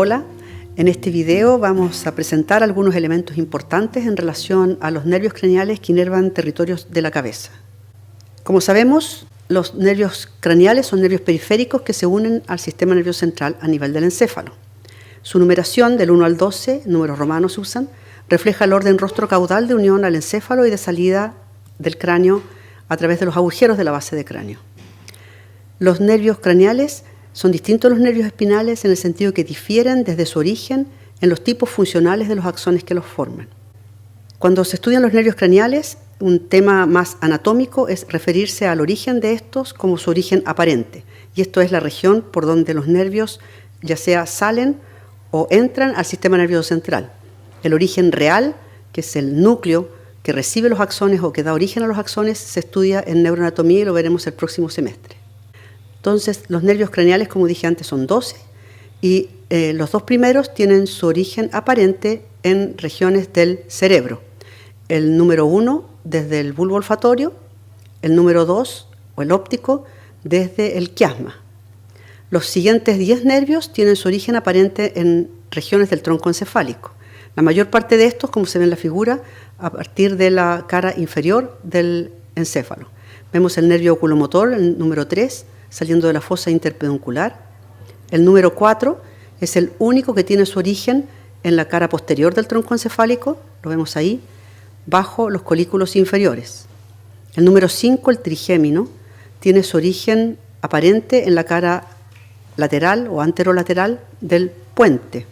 Hola, en este video vamos a presentar algunos elementos importantes en relación a los nervios craneales que inervan territorios de la cabeza. Como sabemos, los nervios craneales son nervios periféricos que se unen al sistema nervioso central a nivel del encéfalo. Su numeración del 1 al 12, números romanos se usan, refleja el orden rostro-caudal de unión al encéfalo y de salida del cráneo a través de los agujeros de la base de cráneo. Los nervios craneales son distintos a los nervios espinales en el sentido que difieren desde su origen en los tipos funcionales de los axones que los forman. Cuando se estudian los nervios craneales, un tema más anatómico es referirse al origen de estos como su origen aparente, y esto es la región por donde los nervios ya sea salen o entran al sistema nervioso central. El origen real, que es el núcleo que recibe los axones o que da origen a los axones, se estudia en neuroanatomía y lo veremos el próximo semestre. Entonces, los nervios craneales, como dije antes, son 12 y los dos primeros tienen su origen aparente en regiones del cerebro. El número 1 desde el bulbo olfatorio, el número 2 o el óptico desde el quiasma. Los siguientes 10 nervios tienen su origen aparente en regiones del tronco encefálico. La mayor parte de estos, como se ve en la figura, a partir de la cara inferior del encéfalo. Vemos el nervio oculomotor, el número 3, saliendo de la fosa interpeduncular. El número 4 es el único que tiene su origen en la cara posterior del tronco encefálico, lo vemos ahí, bajo los colículos inferiores. El número 5, el trigémino, tiene su origen aparente en la cara lateral o anterolateral del puente.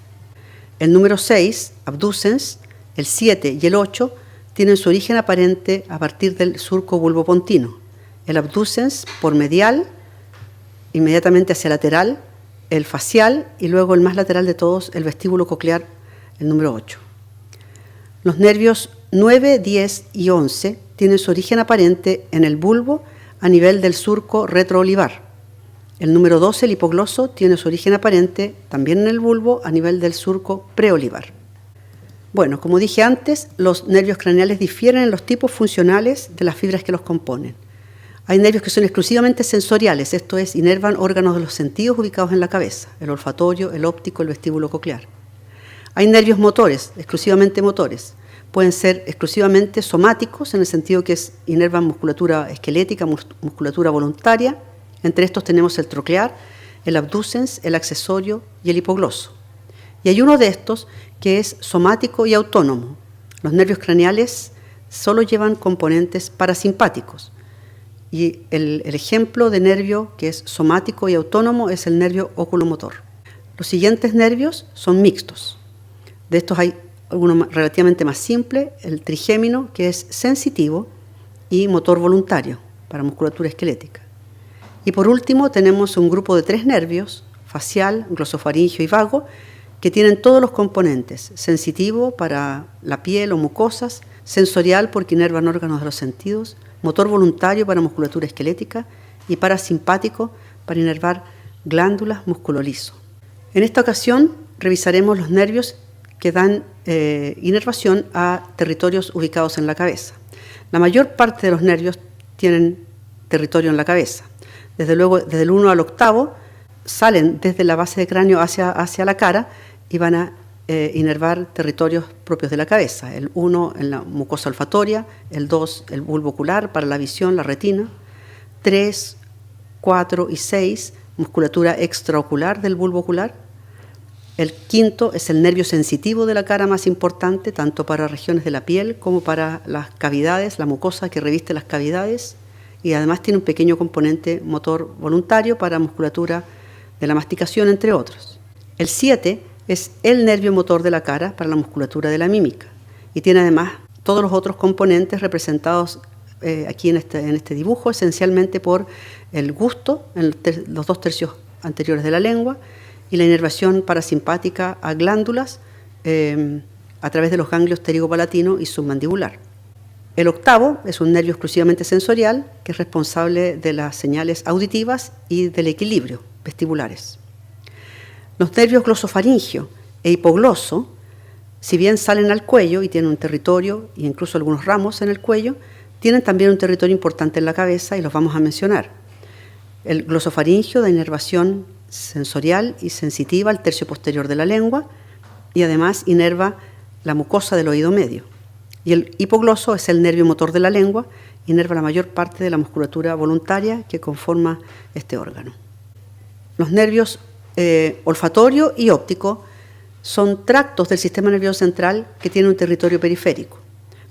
El número 6, abducens, el 7 y el 8 tienen su origen aparente a partir del surco bulbopontino. El abducens por medial, inmediatamente hacia lateral, el facial y luego el más lateral de todos, el vestíbulo coclear, el número 8. Los nervios 9, 10 y 11 tienen su origen aparente en el bulbo a nivel del surco retroolivar. El número 12, el hipogloso, tiene su origen aparente también en el bulbo a nivel del surco preolivar. Bueno, como dije antes, los nervios craneales difieren en los tipos funcionales de las fibras que los componen. Hay nervios que son exclusivamente sensoriales, esto es, inervan órganos de los sentidos ubicados en la cabeza, el olfatorio, el óptico, el vestíbulo coclear. Hay nervios motores, exclusivamente motores. Pueden ser exclusivamente somáticos, en el sentido que inervan musculatura esquelética, musculatura voluntaria. Entre estos tenemos el troclear, el abducens, el accesorio y el hipogloso. Y hay uno de estos que es somático y autónomo. Los nervios craneales solo llevan componentes parasimpáticos. Y el ejemplo de nervio que es somático y autónomo es el nervio oculomotor. Los siguientes nervios son mixtos. De estos hay alguno relativamente más simple, el trigémino, que es sensitivo y motor voluntario para musculatura esquelética. Y por último tenemos un grupo de 3 nervios, facial, glosofaringio y vago, que tienen todos los componentes: sensitivo para la piel o mucosas, sensorial porque inervan órganos de los sentidos, motor voluntario para musculatura esquelética y parasimpático para inervar glándulas musculoliso. En esta ocasión revisaremos los nervios que dan inervación a territorios ubicados en la cabeza. La mayor parte de los nervios tienen territorio en la cabeza. Desde luego, desde el 1 al 8 salen desde la base de cráneo hacia la cara y van a inervar territorios propios de la cabeza. El 1 en la mucosa olfatoria, el 2 el bulbo ocular para la visión, la retina, 3, 4 y 6 musculatura extraocular del bulbo ocular. El 5 es el nervio sensitivo de la cara más importante, tanto para regiones de la piel como para las cavidades, la mucosa que reviste las cavidades, y además tiene un pequeño componente motor voluntario para musculatura de la masticación, entre otros. El 7 es el nervio motor de la cara para la musculatura de la mímica y tiene además todos los otros componentes representados aquí en este dibujo, esencialmente por el gusto, en los 2 tercios anteriores de la lengua, y la inervación parasimpática a glándulas a través de los ganglios pterigopalatino y submandibular. El 8 es un nervio exclusivamente sensorial que es responsable de las señales auditivas y del equilibrio vestibulares. Los nervios glosofaringio e hipogloso, si bien salen al cuello y tienen un territorio e incluso algunos ramos en el cuello, tienen también un territorio importante en la cabeza y los vamos a mencionar. El glosofaringio da inervación sensorial y sensitiva al tercio posterior de la lengua y además inerva la mucosa del oído medio. Y el hipogloso es el nervio motor de la lengua, inerva la mayor parte de la musculatura voluntaria que conforma este órgano. Los nervios olfatorio y óptico son tractos del sistema nervioso central que tienen un territorio periférico.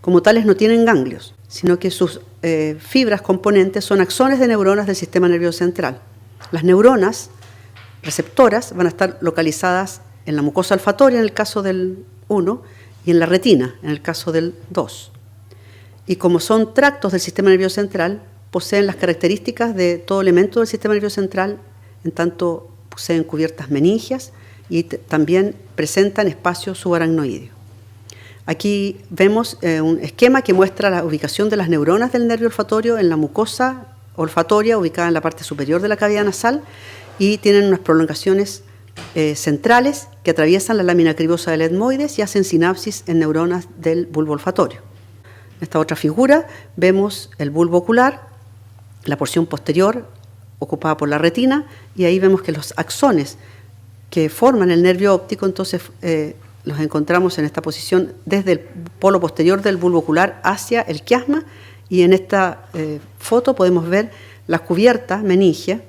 Como tales no tienen ganglios, sino que sus fibras componentes son axones de neuronas del sistema nervioso central. Las neuronas receptoras van a estar localizadas en la mucosa olfatoria en el caso del 1 y en la retina en el caso del 2. Y como son tractos del sistema nervioso central, poseen las características de todo elemento del sistema nervioso central, en tanto poseen cubiertas meningias y también presentan espacio subaracnoideo. Aquí vemos un esquema que muestra la ubicación de las neuronas del nervio olfatorio en la mucosa olfatoria ubicada en la parte superior de la cavidad nasal y tienen unas prolongaciones centrales que atraviesan la lámina cribosa del etmoides y hacen sinapsis en neuronas del bulbo olfatorio. En esta otra figura vemos el bulbo ocular, la porción posterior ocupada por la retina, y ahí vemos que los axones que forman el nervio óptico, entonces los encontramos en esta posición desde el polo posterior del bulbo ocular hacia el quiasma, y en esta foto podemos ver las cubiertas meningia,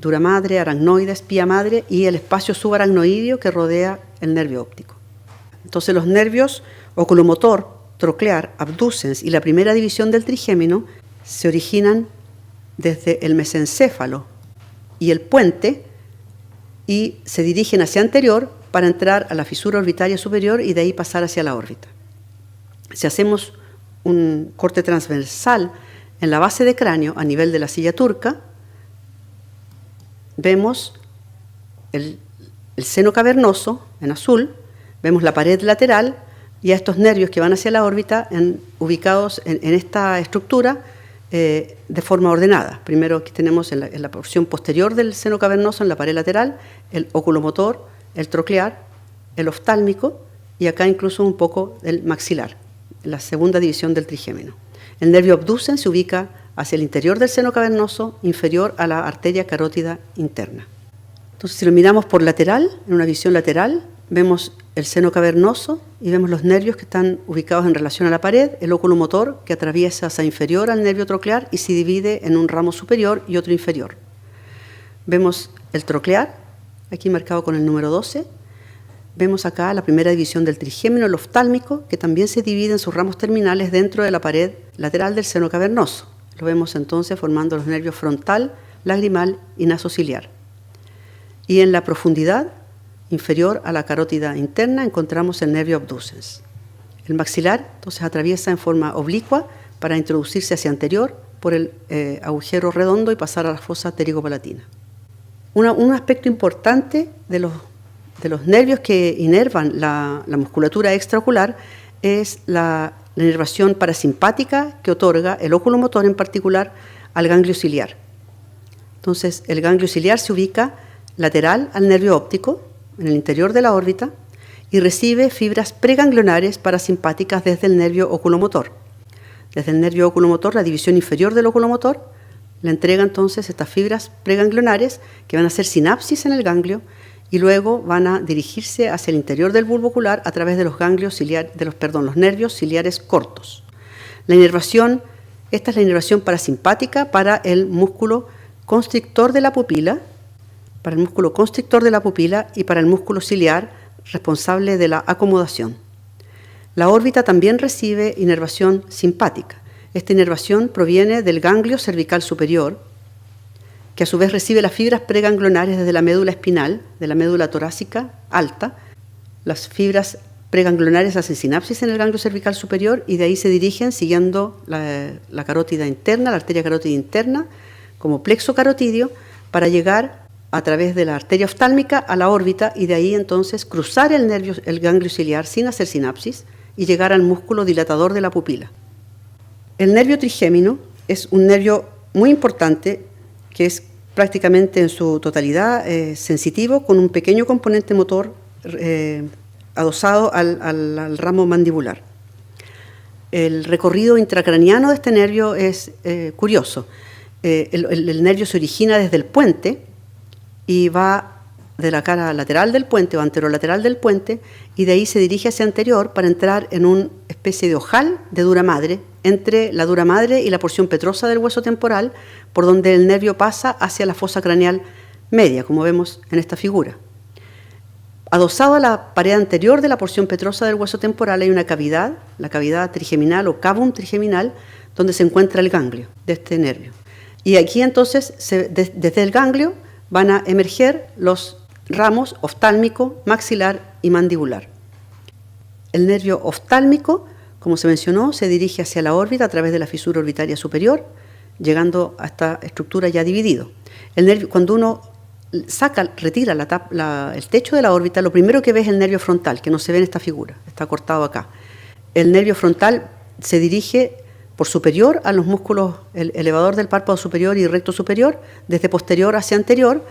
dura madre, aracnoide, espía madre y el espacio subaracnoideo que rodea el nervio óptico. Entonces los nervios oculomotor, troclear, abducens y la primera división del trigémino se originan desde el mesencéfalo y el puente y se dirigen hacia anterior para entrar a la fisura orbitaria superior y de ahí pasar hacia la órbita. Si hacemos un corte transversal en la base de cráneo a nivel de la silla turca, vemos el seno cavernoso en azul, vemos la pared lateral y a estos nervios que van hacia la órbita ubicados en esta estructura de forma ordenada. Primero aquí tenemos en la porción posterior del seno cavernoso, en la pared lateral, el oculomotor, el troclear, el oftálmico y acá incluso un poco el maxilar, la segunda división del trigémino. El nervio abducens se ubica hacia el interior del seno cavernoso, inferior a la arteria carótida interna. Entonces, si lo miramos por lateral, en una visión lateral, vemos el seno cavernoso y vemos los nervios que están ubicados en relación a la pared, el oculomotor que atraviesa hacia inferior al nervio troclear y se divide en un ramo superior y otro inferior. Vemos el troclear, aquí marcado con el número 12. Vemos acá la primera división del trigémino, el oftálmico, que también se divide en sus ramos terminales dentro de la pared lateral del seno cavernoso. Lo vemos entonces formando los nervios frontal, lagrimal y nasociliar. Y en la profundidad inferior a la carótida interna encontramos el nervio abducens. El maxilar entonces atraviesa en forma oblicua para introducirse hacia anterior por el agujero redondo y pasar a la fosa pterigopalatina. Un aspecto importante de los nervios que inervan la musculatura extraocular es la inervación parasimpática que otorga el oculomotor en particular al ganglio ciliar. Entonces, el ganglio ciliar se ubica lateral al nervio óptico, en el interior de la órbita, y recibe fibras preganglionares parasimpáticas desde el nervio oculomotor. Desde el nervio oculomotor, la división inferior del oculomotor, le entrega entonces estas fibras preganglionares que van a hacer sinapsis en el ganglio y luego van a dirigirse hacia el interior del bulbo ocular a través de los los nervios ciliares cortos. La inervación, esta es la inervación parasimpática para el músculo constrictor de la pupila, y para el músculo ciliar responsable de la acomodación. La órbita también recibe inervación simpática. Esta inervación proviene del ganglio cervical superior, que a su vez recibe las fibras preganglionares desde la médula espinal, de la médula torácica alta. Las fibras preganglionares hacen sinapsis en el ganglio cervical superior y de ahí se dirigen siguiendo la carótida interna, la arteria carótida interna, como plexo carotidio, para llegar a través de la arteria oftálmica a la órbita y de ahí entonces cruzar el ganglio ciliar sin hacer sinapsis y llegar al músculo dilatador de la pupila. El nervio trigémino es un nervio muy importante que es prácticamente en su totalidad sensitivo, con un pequeño componente motor adosado al ramo mandibular. El recorrido intracraniano de este nervio es curioso. El nervio se origina desde el puente y va de la cara lateral del puente o anterolateral del puente, y de ahí se dirige hacia anterior para entrar en una especie de ojal de dura madre, entre la dura madre y la porción petrosa del hueso temporal, por donde el nervio pasa hacia la fosa craneal media, como vemos en esta figura. Adosado a la pared anterior de la porción petrosa del hueso temporal hay una cavidad, la cavidad trigeminal o cavum trigeminal, donde se encuentra el ganglio de este nervio. Y aquí entonces, desde el ganglio, van a emerger los ramos oftálmico, maxilar y mandibular. El nervio oftálmico, como se mencionó, se dirige hacia la órbita a través de la fisura orbitaria superior, llegando a esta estructura ya dividido. El nervio, cuando uno retira el techo de la órbita, lo primero que ve es el nervio frontal, que no se ve en esta figura, está cortado acá. El nervio frontal se dirige por superior a los músculos, el elevador del párpado superior y recto superior, desde posterior hacia anterior,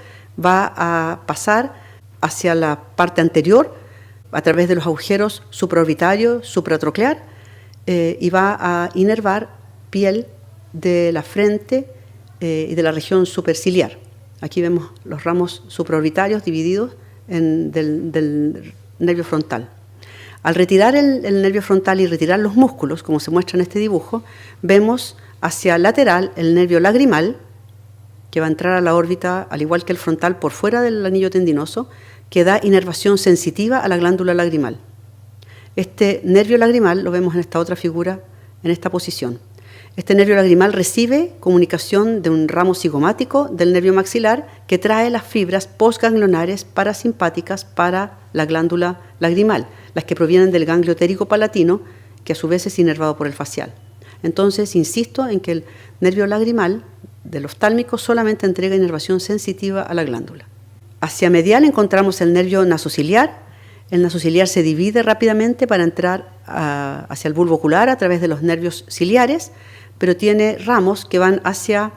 va a pasar hacia la parte anterior a través de los agujeros supraorbitario, supratroclear, y va a inervar piel de la frente y de la región superciliar. Aquí vemos los ramos supraorbitarios divididos del nervio frontal. Al retirar el nervio frontal y retirar los músculos, como se muestra en este dibujo, vemos hacia lateral el nervio lagrimal, que va a entrar a la órbita, al igual que el frontal, por fuera del anillo tendinoso, que da inervación sensitiva a la glándula lagrimal. Este nervio lagrimal lo vemos en esta otra figura, en esta posición. Este nervio lagrimal recibe comunicación de un ramo cigomático del nervio maxilar que trae las fibras postganglionares parasimpáticas para la glándula lagrimal, las que provienen del ganglio térico-palatino, que a su vez es inervado por el facial. Entonces, insisto en que el nervio lagrimal del oftálmico solamente entrega inervación sensitiva a la glándula. Hacia medial encontramos el nervio nasociliar. El nasociliar se divide rápidamente para entrar hacia el bulbo ocular a través de los nervios ciliares, pero tiene ramos que van hacia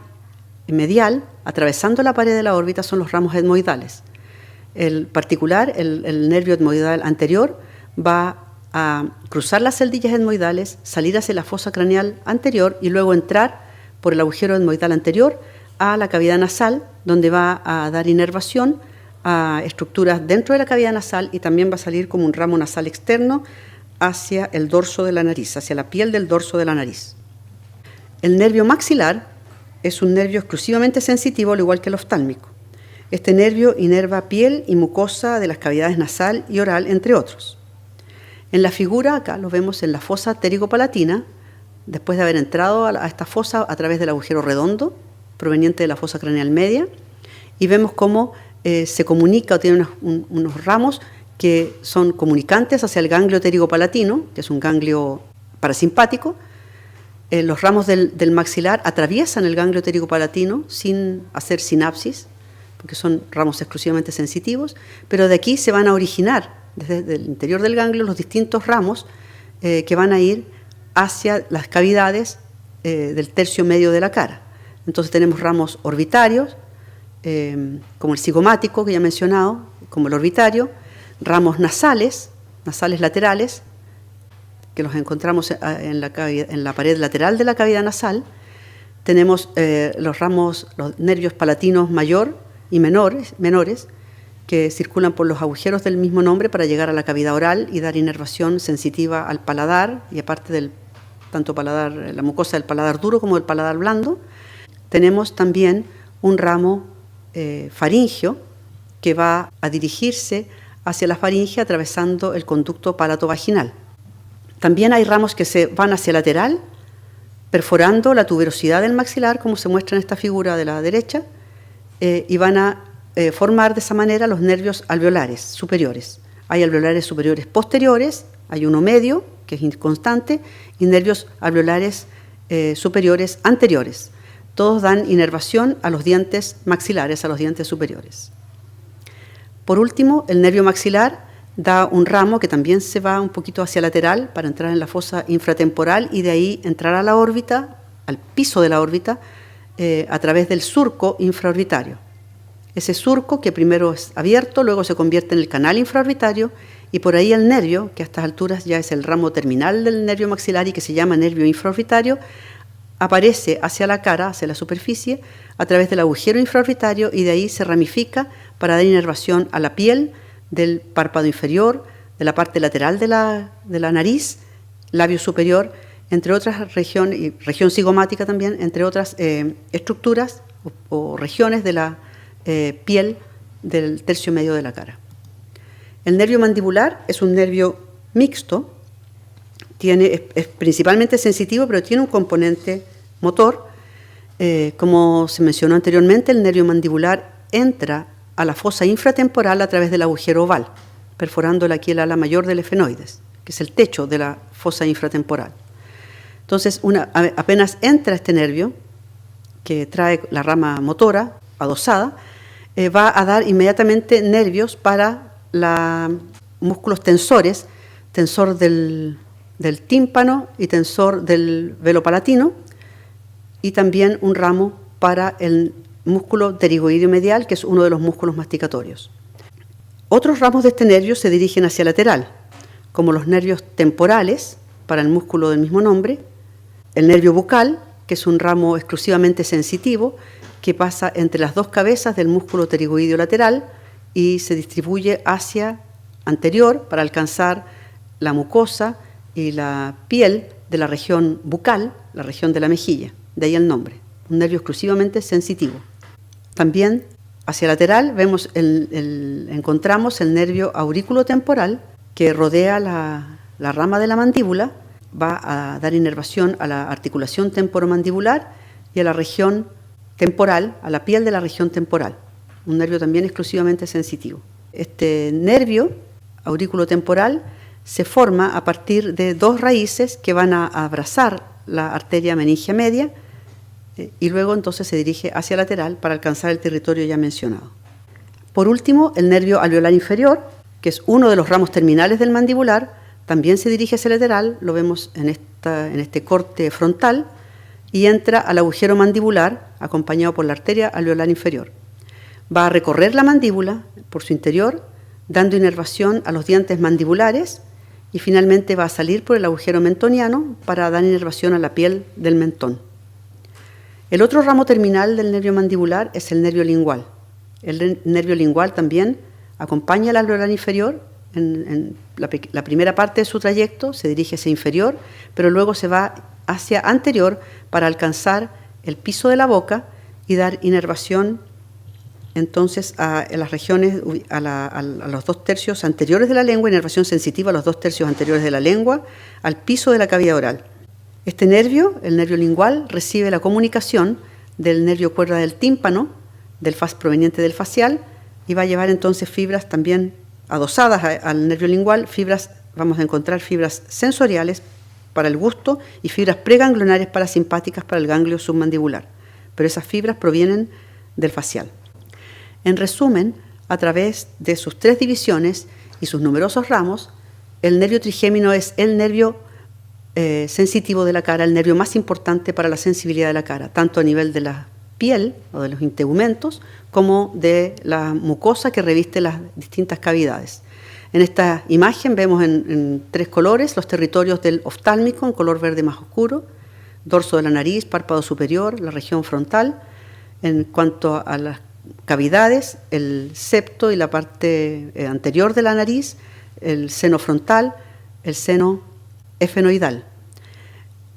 medial, atravesando la pared de la órbita, son los ramos etmoidales. El particular, el nervio etmoidal anterior, va a cruzar las celdillas etmoidales, salir hacia la fosa craneal anterior y luego entrar por el agujero etmoidal anterior a la cavidad nasal, donde va a dar inervación a estructuras dentro de la cavidad nasal y también va a salir como un ramo nasal externo hacia el dorso de la nariz, hacia la piel del dorso de la nariz. El nervio maxilar es un nervio exclusivamente sensitivo, al igual que el oftálmico. Este nervio inerva piel y mucosa de las cavidades nasal y oral, entre otros. En la figura, acá lo vemos en la fosa térico-palatina, después de haber entrado a esta fosa a través del agujero redondo, proveniente de la fosa craneal media, y vemos cómo se comunica o tiene unos ramos que son comunicantes hacia el ganglio térico-palatino, que es un ganglio parasimpático. Los ramos del maxilar atraviesan el ganglio térico-palatino sin hacer sinapsis, porque son ramos exclusivamente sensitivos, pero de aquí se van a originar, desde el interior del ganglio, los distintos ramos que van a ir hacia las cavidades del tercio medio de la cara. Entonces tenemos ramos orbitarios, como el cigomático que ya he mencionado, como el orbitario, ramos nasales laterales, que los encontramos en la pared lateral de la cavidad nasal. Tenemos los nervios palatinos mayor y menores, que circulan por los agujeros del mismo nombre para llegar a la cavidad oral y dar inervación sensitiva al paladar, y aparte del tanto paladar, la mucosa del paladar duro como del paladar blando. Tenemos también un ramo faríngeo que va a dirigirse hacia la faringe atravesando el conducto palatovaginal. También hay ramos que se van hacia lateral, perforando la tuberosidad del maxilar, como se muestra en esta figura de la derecha, y van a formar de esa manera los nervios alveolares superiores. Hay alveolares superiores posteriores, hay uno medio, que es inconstante, y nervios alveolares superiores anteriores. Todos dan inervación a los dientes maxilares, a los dientes superiores. Por último, el nervio maxilar da un ramo que también se va un poquito hacia lateral para entrar en la fosa infratemporal y de ahí entrar a la órbita, al piso de la órbita, a través del surco infraorbitario. Ese surco, que primero es abierto, luego se convierte en el canal infraorbitario, y por ahí el nervio, que a estas alturas ya es el ramo terminal del nervio maxilar y que se llama nervio infraorbitario, aparece hacia la cara, hacia la superficie, a través del agujero infraorbitario y de ahí se ramifica para dar inervación a la piel del párpado inferior, de la parte lateral de la nariz, labio superior, entre otras regiones, y región cigomática también, entre otras estructuras o regiones de la piel del tercio medio de la cara. El nervio mandibular es un nervio mixto, es principalmente sensitivo, pero tiene un componente motor. Como se mencionó anteriormente, el nervio mandibular entra a la fosa infratemporal a través del agujero oval, perforando aquí el ala mayor del efenoides, que es el techo de la fosa infratemporal. Entonces, apenas entra este nervio, que trae la rama motora adosada, va a dar inmediatamente nervios para los músculos tensores, tensor del tímpano y tensor del velo palatino, y también un ramo para el músculo pterigoideo medial, que es uno de los músculos masticatorios. Otros ramos de este nervio se dirigen hacia lateral, como los nervios temporales, para el músculo del mismo nombre, el nervio bucal, que es un ramo exclusivamente sensitivo, que pasa entre las dos cabezas del músculo pterigoideo lateral y se distribuye hacia anterior para alcanzar la mucosa y la piel de la región bucal, la región de la mejilla, de ahí el nombre, un nervio exclusivamente sensitivo. También hacia lateral encontramos el nervio auriculotemporal que rodea la rama de la mandíbula, va a dar inervación a la articulación temporomandibular y a la región temporal, a la piel de la región temporal, un nervio también exclusivamente sensitivo. Este nervio auriculotemporal se forma a partir de dos raíces que van a abrazar la arteria meningia media y luego entonces se dirige hacia lateral para alcanzar el territorio ya mencionado. Por último, el nervio alveolar inferior, que es uno de los ramos terminales del mandibular, también se dirige hacia lateral, lo vemos en este corte frontal, y entra al agujero mandibular acompañado por la arteria alveolar inferior. Va a recorrer la mandíbula por su interior, dando inervación a los dientes mandibulares y finalmente va a salir por el agujero mentoniano para dar inervación a la piel del mentón. El otro ramo terminal del nervio mandibular es el nervio lingual. El nervio lingual también acompaña al alveolar inferior en la primera parte de su trayecto, se dirige hacia inferior, pero luego se va hacia anterior para alcanzar el piso de la boca y dar inervación entonces a las regiones, a los 2 tercios anteriores de la lengua, inervación sensitiva a los 2 tercios anteriores de la lengua, al piso de la cavidad oral. Este nervio, el nervio lingual, recibe la comunicación del nervio cuerda del tímpano, proveniente del facial, y va a llevar entonces fibras también adosadas al nervio lingual, vamos a encontrar fibras sensoriales para el gusto y fibras preganglionares parasimpáticas para el ganglio submandibular, pero esas fibras provienen del facial. En resumen, a través de sus 3 divisiones y sus numerosos ramos, el nervio trigémino es el nervio sensitivo de la cara, el nervio más importante para la sensibilidad de la cara, tanto a nivel de la piel o de los integumentos como de la mucosa que reviste las distintas cavidades. En esta imagen vemos en 3 colores los territorios del oftálmico en color verde más oscuro, dorso de la nariz, párpado superior, la región frontal. En cuanto a las cavidades, el septo y la parte anterior de la nariz, el seno frontal, el seno efenoidal.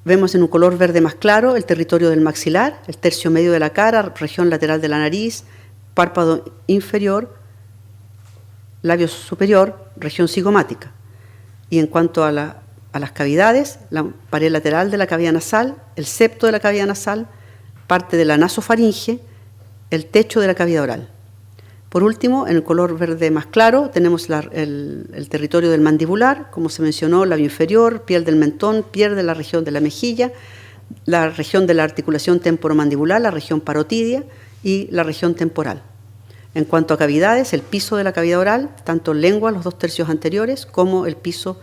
Vemos en un color verde más claro el territorio del maxilar, el tercio medio de la cara, región lateral de la nariz, párpado inferior, labio superior, región cigomática. Y en cuanto a las cavidades, la pared lateral de la cavidad nasal, el septo de la cavidad nasal, parte de la nasofaringe, el techo de la cavidad oral. Por último, en el color verde más claro, tenemos el territorio del mandibular, como se mencionó, labio inferior, piel del mentón, piel de la región de la mejilla, la región de la articulación temporomandibular, la región parotidia y la región temporal. En cuanto a cavidades, el piso de la cavidad oral, tanto lengua, los 2 tercios anteriores, como el piso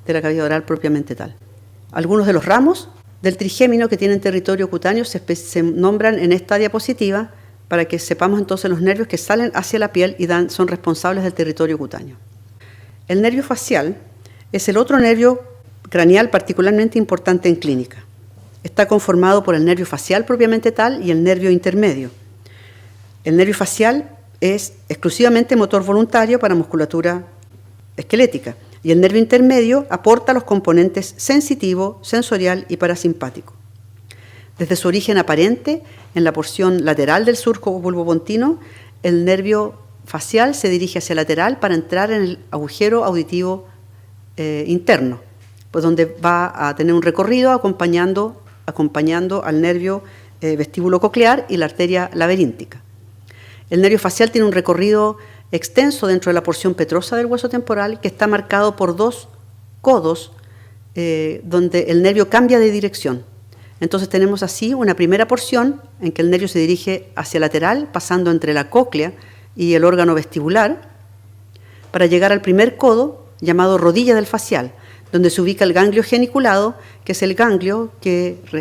de la cavidad oral propiamente tal. Algunos de los ramos del trigémino que tienen territorio cutáneo se nombran en esta diapositiva para que sepamos entonces los nervios que salen hacia la piel y son responsables del territorio cutáneo. El nervio facial es el otro nervio craneal particularmente importante en clínica. está conformado por el nervio facial propiamente tal y el nervio intermedio. El nervio facial es exclusivamente motor voluntario para musculatura esquelética y el nervio intermedio aporta los componentes sensitivo, sensorial y parasimpático. Desde su origen aparente, en la porción lateral del surco bulbopontino, el nervio facial se dirige hacia lateral para entrar en el agujero auditivo interno, pues donde va a tener un recorrido acompañando al nervio vestíbulo coclear y la arteria laberíntica. El nervio facial tiene un recorrido extenso dentro de la porción petrosa del hueso temporal que está marcado por dos codos donde el nervio cambia de dirección. Entonces tenemos así una primera porción en que el nervio se dirige hacia lateral, pasando entre la cóclea y el órgano vestibular, para llegar al primer codo, llamado rodilla del facial, donde se ubica el ganglio geniculado, que es el ganglio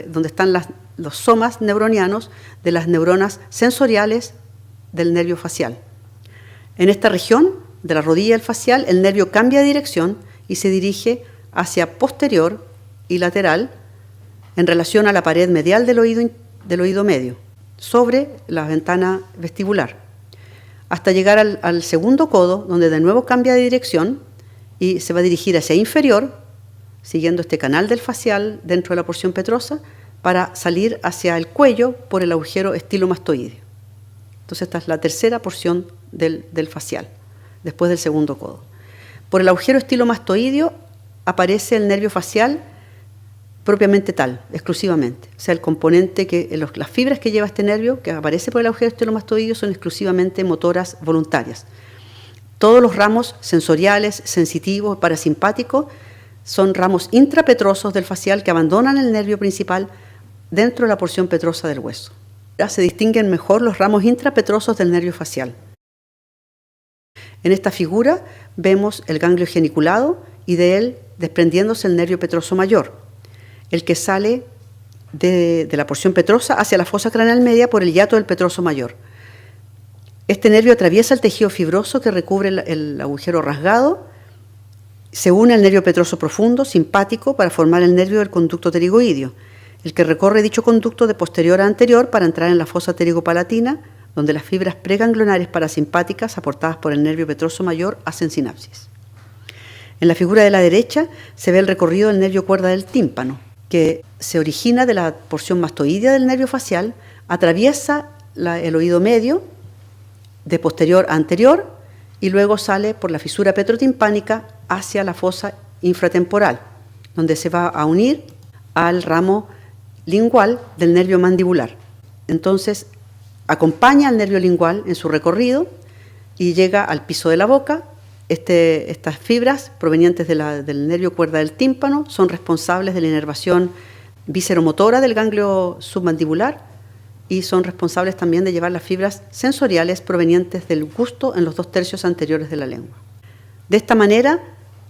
donde están los somas neuronianos de las neuronas sensoriales del nervio facial. En esta región de la rodilla del facial, el nervio cambia de dirección y se dirige hacia posterior y lateral en relación a la pared medial del oído medio, sobre la ventana vestibular, hasta llegar al segundo codo, donde de nuevo cambia de dirección y se va a dirigir hacia inferior, siguiendo este canal del facial dentro de la porción petrosa, para salir hacia el cuello por el agujero estilomastoideo. Entonces esta es la tercera porción del facial, después del segundo codo. Por el agujero estilomastoideo aparece el nervio facial propiamente tal, exclusivamente. O sea, el componente las fibras que lleva este nervio, que aparece por el agujero estilomastoideo, son exclusivamente motoras voluntarias. Todos los ramos sensoriales, sensitivos, parasimpáticos, son ramos intrapetrosos del facial que abandonan el nervio principal dentro de la porción petrosa del hueso. Ya se distinguen mejor los ramos intrapetrosos del nervio facial. En esta figura vemos el ganglio geniculado y de él desprendiéndose el nervio petroso mayor, el que sale de la porción petrosa hacia la fosa craneal media por el hiato del petroso mayor. Este nervio atraviesa el tejido fibroso que recubre el agujero rasgado, se une al nervio petroso profundo, simpático, para formar el nervio del conducto pterigoideo, el que recorre dicho conducto de posterior a anterior para entrar en la fosa pterigopalatina, donde las fibras preganglionares parasimpáticas aportadas por el nervio petroso mayor hacen sinapsis. En la figura de la derecha se ve el recorrido del nervio cuerda del tímpano, que se origina de la porción mastoidea del nervio facial, atraviesa el oído medio de posterior a anterior y luego sale por la fisura petrotimpánica hacia la fosa infratemporal, donde se va a unir al ramo lingual del nervio mandibular. Entonces, acompaña al nervio lingual en su recorrido y llega al piso de la boca. Estas fibras provenientes del nervio cuerda del tímpano son responsables de la inervación visceromotora del ganglio submandibular y son responsables también de llevar las fibras sensoriales provenientes del gusto en los 2/3 anteriores de la lengua. De esta manera,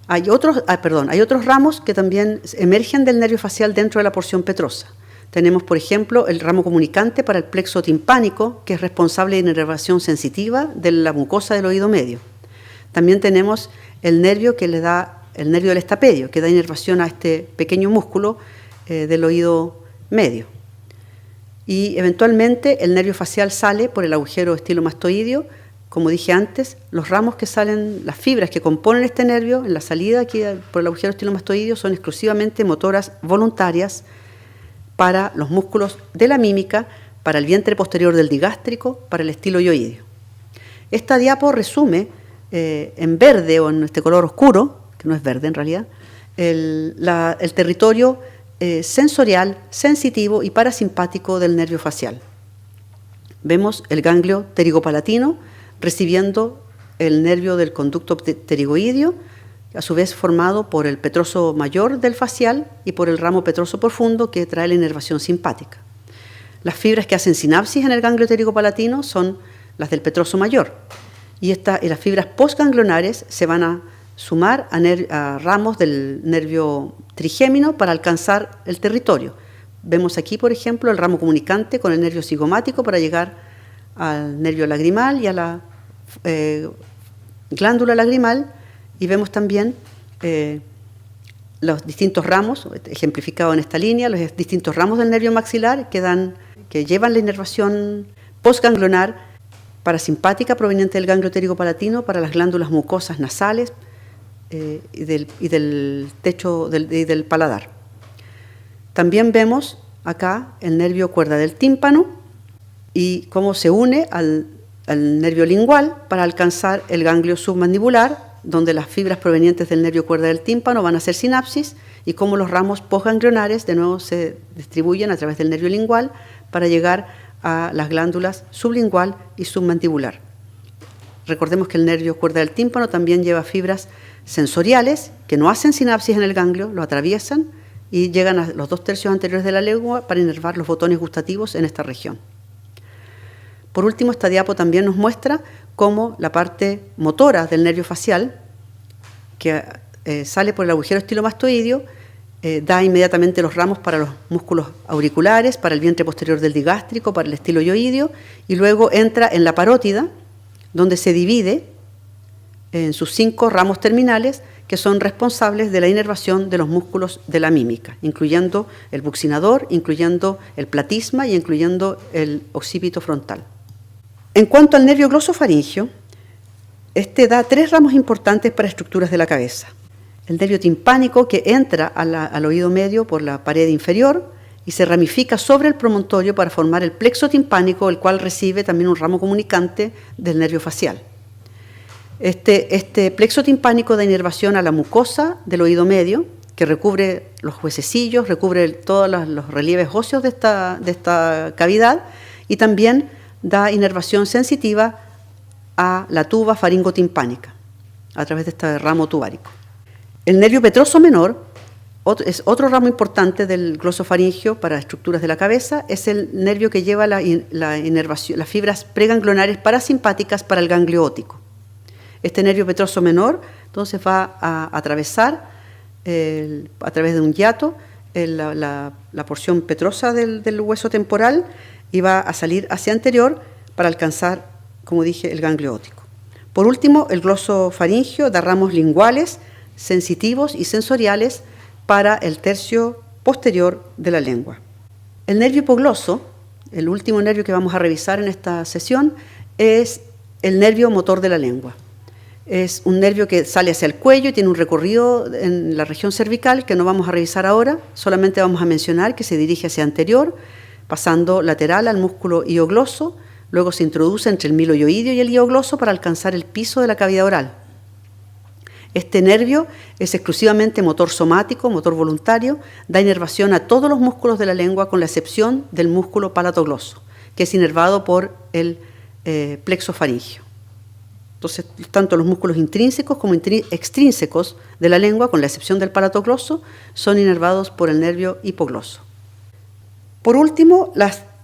hay otros ramos que también emergen del nervio facial dentro de la porción petrosa. Tenemos, por ejemplo, el ramo comunicante para el plexo timpánico, que es responsable de inervación sensitiva de la mucosa del oído medio. También tenemos el nervio el nervio del estapedio, que da inervación a este pequeño músculo del oído medio. Y eventualmente el nervio facial sale por el agujero estilomastoideo. Como dije antes, los ramos que salen, las fibras que componen este nervio en la salida aquí por el agujero estilomastoideo son exclusivamente motoras voluntarias para los músculos de la mímica, para el vientre posterior del digástrico, para el estiloioideo. Esta diapo resume en verde o en este color oscuro, que no es verde en realidad, el territorio sensorial, sensitivo y parasimpático del nervio facial. Vemos el ganglio pterigopalatino recibiendo el nervio del conducto pterigoideo, a su vez formado por el petroso mayor del facial y por el ramo petroso profundo que trae la inervación simpática. Las fibras que hacen sinapsis en el ganglio pterigopalatino son las del petroso mayor y las fibras postganglionares se van a sumar a ramos del nervio trigémino para alcanzar el territorio. Vemos aquí, por ejemplo, el ramo comunicante con el nervio cigomático para llegar al nervio lagrimal y a la glándula lagrimal, y vemos también los distintos ramos, ejemplificado en esta línea, los distintos ramos del nervio maxilar que llevan la inervación postganglionar parasimpática proveniente del ganglio pterigopalatino para las glándulas mucosas nasales y del techo y del paladar. También vemos acá el nervio cuerda del tímpano y cómo se une al nervio lingual para alcanzar el ganglio submandibular, donde las fibras provenientes del nervio cuerda del tímpano van a hacer sinapsis y cómo los ramos postganglionares de nuevo se distribuyen a través del nervio lingual para llegar a las glándulas sublingual y submandibular. Recordemos que el nervio cuerda del tímpano también lleva fibras sensoriales que no hacen sinapsis en el ganglio, lo atraviesan y llegan a los 2/3 anteriores de la lengua para inervar los botones gustativos en esta región. Por último, esta diapo también nos muestra cómo la parte motora del nervio facial, que sale por el agujero estilomastoideo, da inmediatamente los ramos para los músculos auriculares, para el vientre posterior del digástrico, para el estiloioideo, y luego entra en la parótida, donde se divide en sus 5 ramos terminales, que son responsables de la inervación de los músculos de la mímica, incluyendo el buccinador, incluyendo el platisma y incluyendo el occipito frontal. En cuanto al nervio glosofaringio, este da 3 ramos importantes para estructuras de la cabeza. El nervio timpánico, que entra al oído medio por la pared inferior y se ramifica sobre el promontorio para formar el plexo timpánico, el cual recibe también un ramo comunicante del nervio facial. Este plexo timpánico da inervación a la mucosa del oído medio, que recubre los huesecillos, recubre todos los relieves óseos de esta cavidad, y también da inervación sensitiva a la tuba faringotimpánica a través de este ramo tubárico. El nervio petroso menor es otro ramo importante del glosofaringio para estructuras de la cabeza, es el nervio que lleva la inervación, las fibras preganglionares parasimpáticas para el ganglio óptico. Este nervio petroso menor entonces va a atravesar a través de un hiato la porción petrosa del hueso temporal y va a salir hacia anterior para alcanzar, como dije, el ganglio óptico. Por último, el glosofaringio da ramos linguales, sensitivos y sensoriales para el tercio posterior de la lengua. El nervio hipogloso, el último nervio que vamos a revisar en esta sesión, es el nervio motor de la lengua. Es un nervio que sale hacia el cuello y tiene un recorrido en la región cervical que no vamos a revisar ahora, solamente vamos a mencionar que se dirige hacia anterior, pasando lateral al músculo hiogloso, luego se introduce entre el miloioideo y el hiogloso para alcanzar el piso de la cavidad oral. Este nervio es exclusivamente motor somático, motor voluntario, da inervación a todos los músculos de la lengua con la excepción del músculo palatogloso, que es inervado por el plexo faríngeo. Entonces, tanto los músculos intrínsecos como extrínsecos de la lengua, con la excepción del palatogloso, son inervados por el nervio hipogloso. Por último,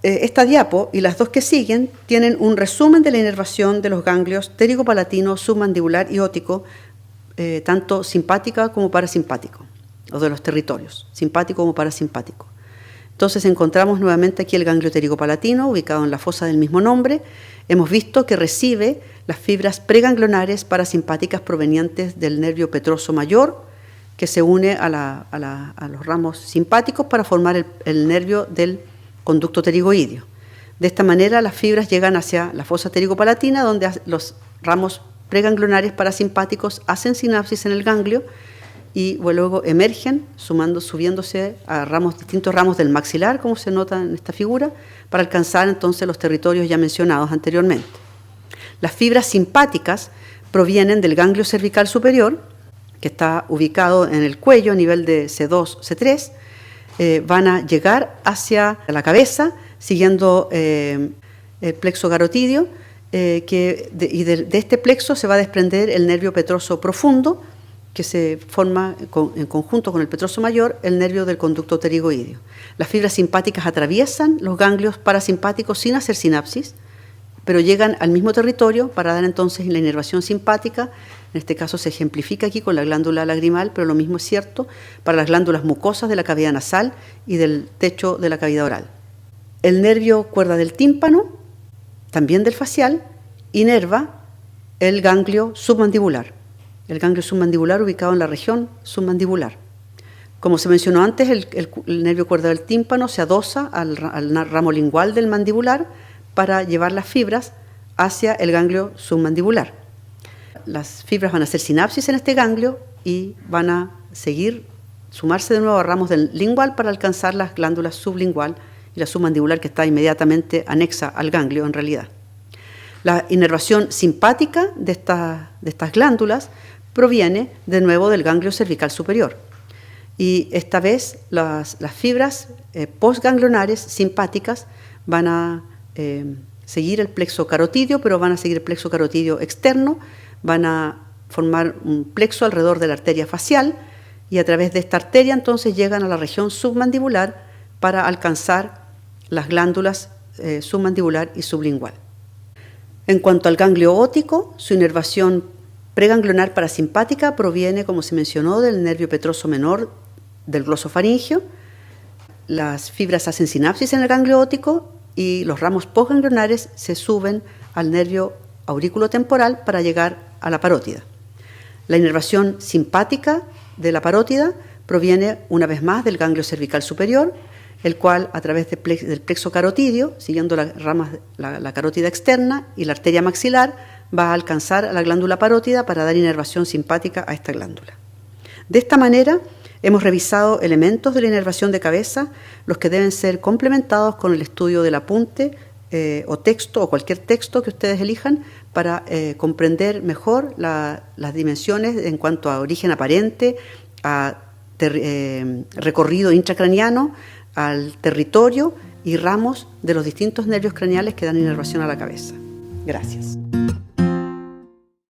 esta diapo y las 2 que siguen tienen un resumen de la inervación de los ganglios pterigopalatino, submandibular y óptico, tanto simpática como parasimpático, o de los territorios, simpático como parasimpático. Entonces encontramos nuevamente aquí el ganglio pterigopalatino, ubicado en la fosa del mismo nombre. Hemos visto que recibe las fibras preganglionares parasimpáticas provenientes del nervio petroso mayor, que se une a los ramos simpáticos para formar el nervio del conducto pterigoideo. De esta manera las fibras llegan hacia la fosa pterigopalatina, donde los ramos preganglionares parasimpáticos hacen sinapsis en el ganglio y luego emergen, subiéndose a distintos ramos del maxilar, como se nota en esta figura, para alcanzar entonces los territorios ya mencionados anteriormente. Las fibras simpáticas provienen del ganglio cervical superior, que está ubicado en el cuello a nivel de C2, C3, van a llegar hacia la cabeza, siguiendo el plexo carotídeo, y de este plexo se va a desprender el nervio petroso profundo, que se forma en conjunto con el petroso mayor, el nervio del conducto pterigoideo. Las fibras simpáticas atraviesan los ganglios parasimpáticos sin hacer sinapsis, pero llegan al mismo territorio para dar entonces la inervación simpática. En este caso se ejemplifica aquí con la glándula lagrimal, pero lo mismo es cierto para las glándulas mucosas de la cavidad nasal y del techo de la cavidad oral. El nervio cuerda del tímpano, también del facial, inerva el ganglio submandibular. El ganglio submandibular ubicado en la región submandibular. Como se mencionó antes, el nervio cuerda del tímpano se adosa al ramo lingual del mandibular para llevar las fibras hacia el ganglio submandibular. Las fibras van a hacer sinapsis en este ganglio y van a sumarse de nuevo a ramos del lingual para alcanzar las glándulas sublingual y la submandibular, que está inmediatamente anexa al ganglio en realidad. La inervación simpática de estas glándulas proviene de nuevo del ganglio cervical superior. Y esta vez las fibras postganglionares simpáticas van a seguir el plexo carotidio, pero van a seguir el plexo carotidio externo, van a formar un plexo alrededor de la arteria facial y a través de esta arteria entonces llegan a la región submandibular para alcanzar las glándulas submandibular y sublingual. En cuanto al ganglio óptico, su inervación preganglionar parasimpática proviene, como se mencionó, del nervio petroso menor del glosofaringio. Las fibras hacen sinapsis en el ganglio óptico y los ramos postganglionares se suben al nervio aurículo-temporal para llegar a la parótida. La inervación simpática de la parótida proviene una vez más del ganglio cervical superior, el cual a través del plexo carotidio, siguiendo la carótida externa y la arteria maxilar, va a alcanzar a la glándula parótida para dar inervación simpática a esta glándula. De esta manera, hemos revisado elementos de la inervación de cabeza, los que deben ser complementados con el estudio del apunte o texto o cualquier texto que ustedes elijan para comprender mejor las dimensiones en cuanto a origen aparente, a recorrido intracraniano, al territorio y ramos de los distintos nervios craneales que dan inervación a la cabeza. Gracias.